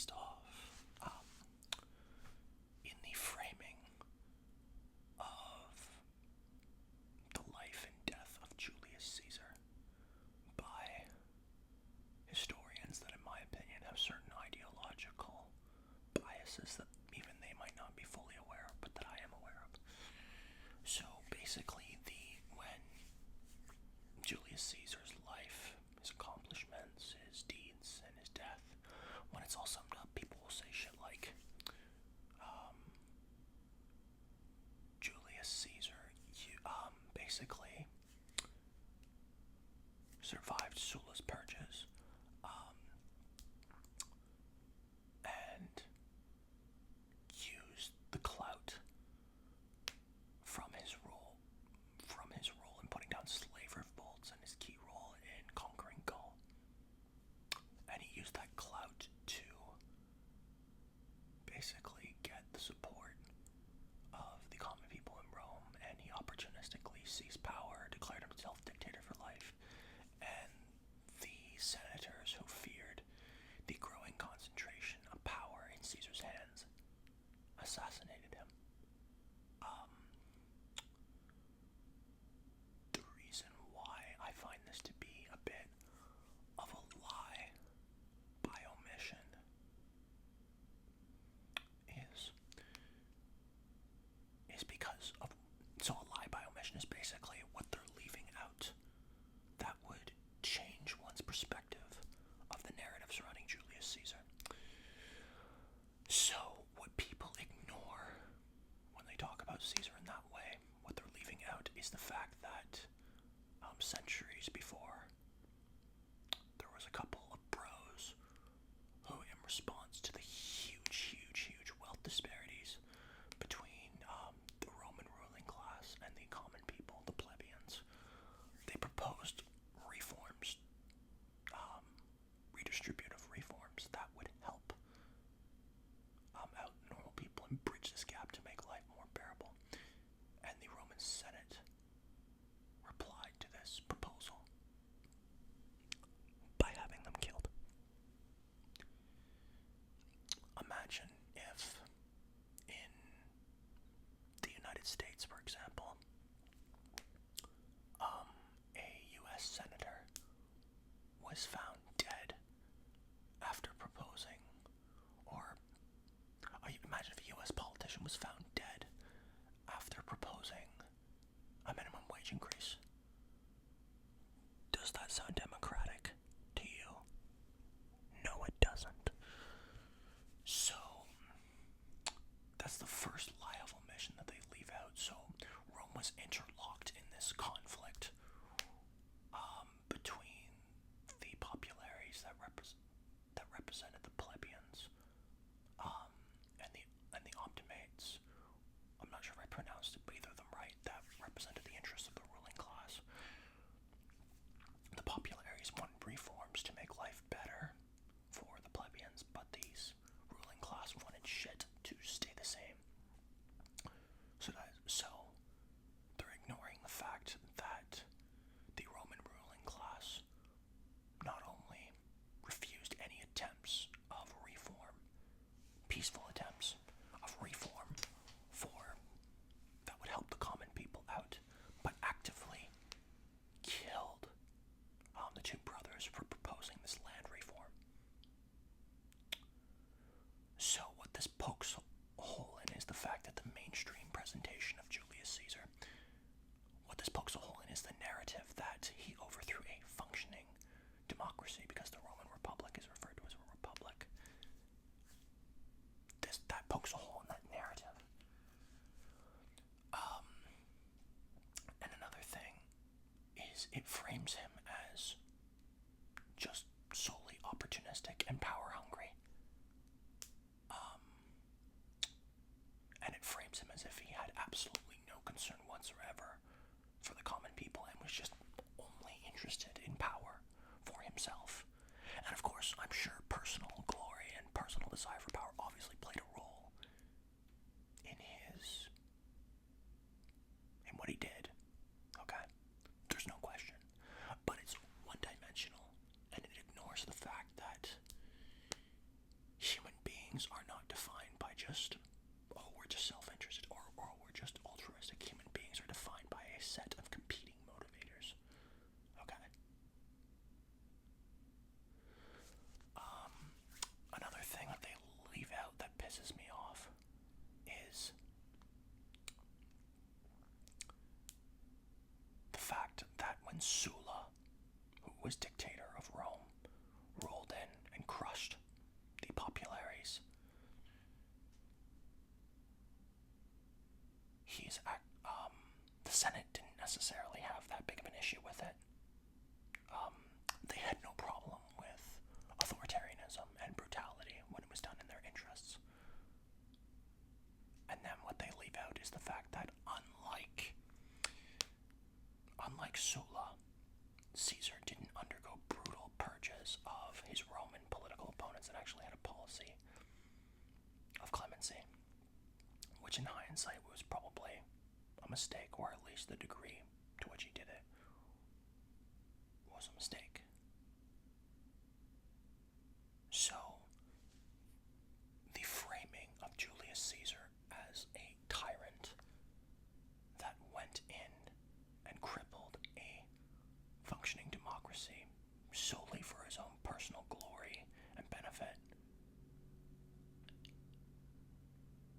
based off in the framing of the life and death of Julius Caesar by historians that, in my opinion, have certain ideological biases that even they might not be fully aware of, but that I am aware of. So basically, when Julius Caesar's life, his accomplishments, his deeds, and his death, when it's all summed up, people will say shit like, Julius Caesar, basically survived Sulla's purges, and used the clout from his role in putting down slave revolts and his key role in conquering Gaul. And he used that clout to basically get the support of the common people in Rome, and he opportunistically seized power, declared himself dictator for life, and the senators who feared the growing concentration of power in Caesar's hands assassinated him. The reason why I find this to be a bit of a lie by omission is because of, so a lie by omission is basically what they're leaving out that would change one's perspective of the narrative surrounding Julius Caesar. So what people ignore when they talk about Caesar in that way, what they're leaving out is the fact that centuries before, there was a couple of bros who, in response to the huge wealth disparities between the Roman ruling class and the common people, the plebeians, they proposed reforms, redistributive reforms that would help out normal people and bridge this gap to make life more bearable. And the Roman Senate replied to this proposal by having them killed. Imagine if in the United States, for example, a U.S. senator was found dead after proposing, or imagine if a U.S. politician was found dead after proposing a minimum wage increase. Does that sound democratic to you? No, it doesn't. So, that's the first lie of omission that they leave out. So, Rome was interlocked in this conflict between the populares that represented the plebeians and the optimates. I'm not sure if I pronounced either of them right. That represented the interests of the ruling class. The populares wanted reforms to make life better for the plebeians, but these ruling class wanted shit to stay the same. So they're ignoring the fact that the Roman ruling class not only refused any attempts of reform, peaceful attempts of reform that would help the common people out, but actively killed the two brothers for proposing this land reform. So what this pokes a hole in is the fact that the mainstream presentation of Julius Caesar, what this pokes a hole in is the narrative that he overthrew a functioning democracy, because the Roman Republic is referred to as a republic. That pokes a hole in that narrative. And another thing is it frames him as just solely opportunistic and power hungry. And it frames him as if he had absolutely no concern whatsoever for the common people and was just only interested in power for himself. And of course, I'm sure personal glory and personal desire for power obviously played a role in what he did. Okay? There's no question. But it's one-dimensional, and it ignores the fact that human Sulla, who was dictator of Rome, rolled in and crushed the populares. The Senate didn't necessarily have that big of an issue with it. They had no problem with authoritarianism and brutality when it was done in their interests. And then what they leave out is the fact that unlike Sulla, Caesar didn't undergo brutal purges of his Roman political opponents and actually had a policy of clemency, which in hindsight was probably a mistake, or at least the degree to which he did it was a mistake. So, the framing of Julius Caesar as a tyrant that went in and crippled a functioning democracy solely for his own personal glory and benefit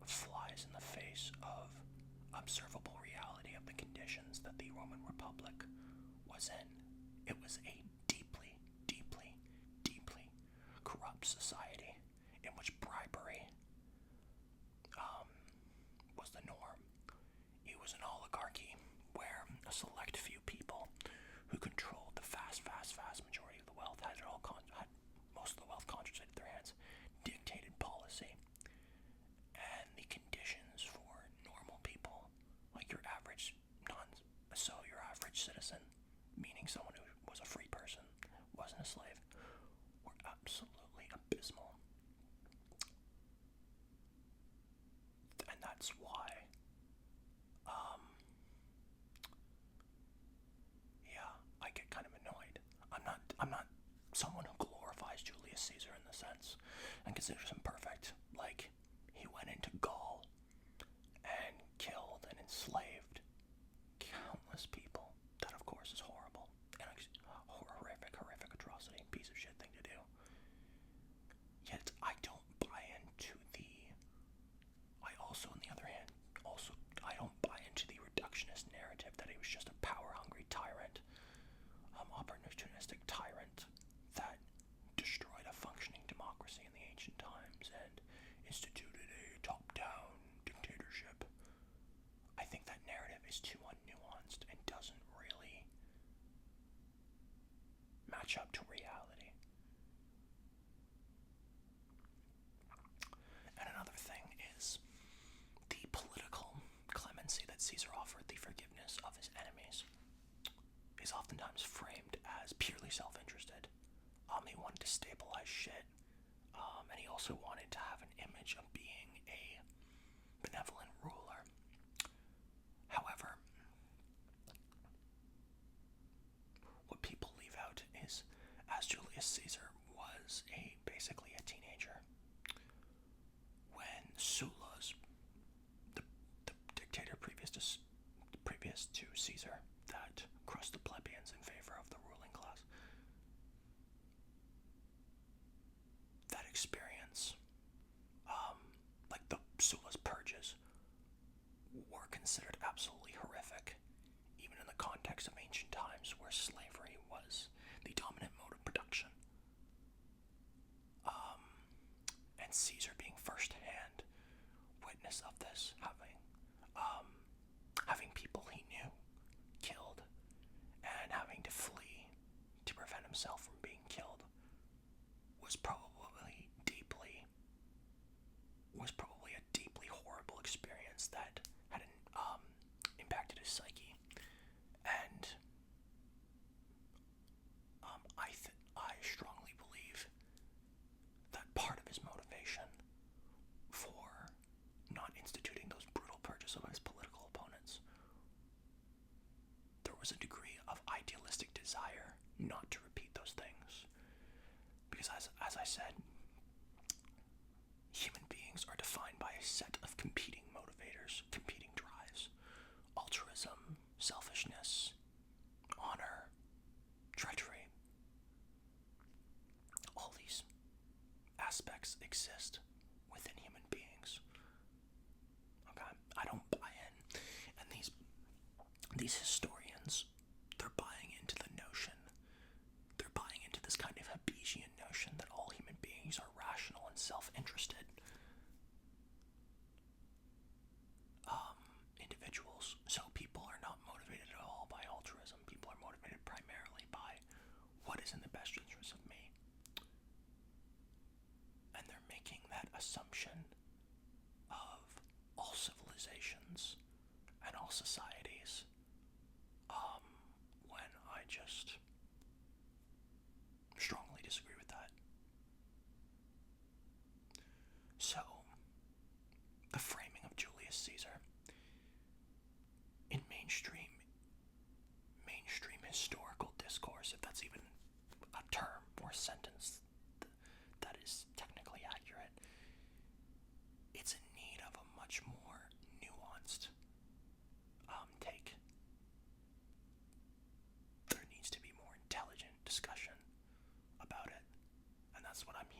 flies in the face of observable reality of the conditions that the Roman Republic was in. It was a deeply, deeply, deeply corrupt society in which bribery was the norm. It was an oligarchy where a select few people who controlled the vast majority of the wealth, had most of the wealth concentrated in their hands, dictated policy, and the conditions for normal people, like your average citizen, meaning someone who was a free person, wasn't a slave, were absolutely abysmal. And that's why, I get kind of annoyed. I'm not someone who glorifies Julius Caesar in the sense and considers him perfect. Like, he went into Gaul and killed and enslaved countless people. That, of course, is horrible and horrific atrocity, piece of shit thing to do. Yet I don't buy into on the other hand, I don't buy into the reductionist narrative that he was just a power-hungry tyrant, opportunistic tyrant that destroyed a functioning democracy in the ancient times and instituted a top-down dictatorship. I think that narrative is too unnuanced and doesn't really match up to reality. And another thing is the political clemency that Caesar offered, the forgiveness of his enemies, is oftentimes framed as purely self-interested. He wanted to stabilize shit, and he also wanted to have an image of being a benevolent ruler. However, what people leave out is, as Julius Caesar was basically a teenager, when Sulla's the dictator previous to Caesar that crushed the plebeians in favor of the ruling class, that experience, like the Sulla's purges, were considered absolutely horrific, even in the context of ancient times where slavery was the dominant mode of production. And Caesar being first-hand witness of this, having people he knew killed and having to flee to prevent himself from being killed, was probably a deeply horrible experience that had impacted his psyche. And I strongly believe that part of his motivation for not instituting those brutal purges of his political opponents, there was a degree of idealistic desire not to repeat those things. Because as I said, human beings are defined by a set of competing motivators, competing drives: altruism, selfishness, honor, treachery. All these aspects exist within human beings. Okay, I don't buy in, and these historians, they're buying into societies, when I just strongly disagree with that. So, the framing of Julius Caesar in mainstream historical discourse, if that's even a term or sentence that is technically accurate, it's in need of a much more nuanced take. There needs to be more intelligent discussion about it, and that's what I'm